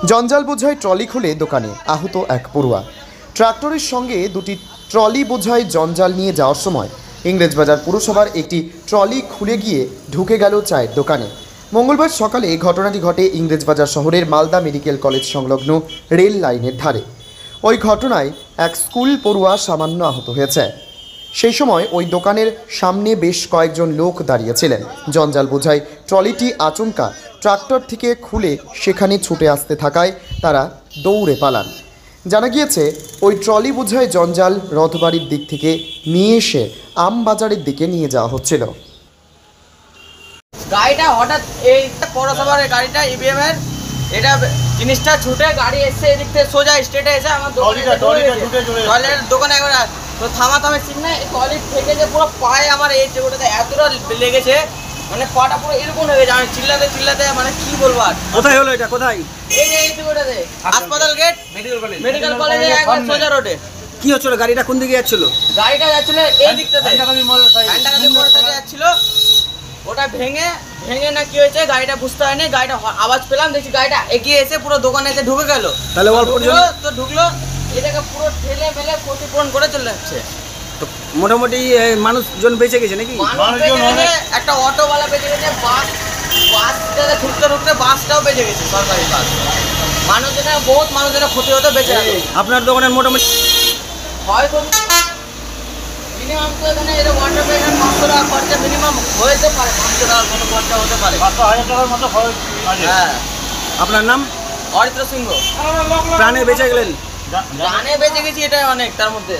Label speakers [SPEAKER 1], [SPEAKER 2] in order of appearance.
[SPEAKER 1] জঞ্জাল বোঝাই ট্রলি খুলে দোকানে আহত এক পড়ুয়া। ট্রাক্টরের সঙ্গে দুটি ট্রলি বোঝাই জঞ্জাল নিয়ে যাওয়ার সময় ইংরেজবাজার পুরসভার একটি ট্রলি খুলে গিয়ে ঢুকে গেল চায়ের দোকানে। মঙ্গলবার সকালে ঘটনাটি ঘটে ইংরেজবাজার শহরের মালদা মেডিকেল কলেজ সংলগ্ন রেল লাইনের ধারে। ওই ঘটনায় এক স্কুল পড়ুয়া সামান্য আহত হয়েছে। সেই সময় ওই দোকানের সামনে বেশ কয়েকজন লোক দাঁড়িয়েছিলেন। জঞ্জাল বোঝাই ট্রলিটি আচমকা ট্রাক্টর থেকে খুলে সেখানে ছুটে আসতে থাকায় তারা দৌড়ে পালান। জানা গিয়েছে ওই ট্রলি বোঝাই জঞ্জাল রথবাড়ির দিক থেকে নিয়ে এসে আমবাজারের দিকে নিয়ে যাওয়া হচ্ছিল।
[SPEAKER 2] গাড়িটা হঠাৎ এই পৌরসভার গাড়িটা ইভিএম এর এটা জিনিসটা ছুটে গাড়ি এসে এদিক থেকে সোজা স্ট্রেটে এসে আমার টয়লেটের দোকানে একবার তো থামাথামি সিট নেই, টয়লেট থেকে যে পুরো পায়ে আমার এই ওটাতে এতটা লেগেছে, মানে পাটা পুরো এরকম হয়ে গেছে। আমি চিল্লাতে চিল্লাতে মানে কি বলবো আর।
[SPEAKER 3] কোথায় হলো এটা? কোথায়?
[SPEAKER 2] এই যে এই ওটাতে হাসপাতাল গেট মেডিকেল কলেজে একবার সোজা রোডে।
[SPEAKER 3] কি হচ্ছিল? গাড়িটা কোন দিকে যাচ্ছিল?
[SPEAKER 2] গাড়িটা যাচ্ছিল এই দিকটাতে, হ্যান্ডাকাদি মোড় থেকে যাচ্ছিল। ওটা ভেঙে না কি হয়েছে গাড়িটা বুঝতে হয়নি। গাড়িটা আওয়াজ পেলাম, দেখছি গাড়িটা এগিয়ে এসে পুরো দোকানে এসে ঢুকে গেল।
[SPEAKER 3] তাহলে অল্প
[SPEAKER 2] তো ঢুকলো, এটাকে পুরো ঠেলে মেলে ক্ষতিপূরণ করে চলে যাচ্ছে।
[SPEAKER 3] তো মোটামুটি মানুষজন বেঁচে গেছে নাকি?
[SPEAKER 2] একটা অটোওয়ালা বেঁচে গেছে, বাসটাতে ঢুকতে বাসটাও বেঁচে গেছে, সরকারি বাস। বহুত মানুষজনের ক্ষতি হতে বেঁচে গেল।
[SPEAKER 3] আপনার দোকানের মোটামুটি
[SPEAKER 2] হয়তো মিনিমাম তো এখানে এটা ওয়াটার পেমেন্ট 500 টাকা খরচা মিনিমাম হতে পারে, 500 টাকার মতো খরচা হতে পারে,
[SPEAKER 4] 500,000 টাকার মতো খরচ আছে।
[SPEAKER 2] হ্যাঁ।
[SPEAKER 3] আপনার নাম?
[SPEAKER 2] অরিত্র সিংহ।
[SPEAKER 3] প্রাণে বেঁচে গেলেন?
[SPEAKER 2] প্রাণে বেঁচে গেছি, এটাই অনেক তার মধ্যে।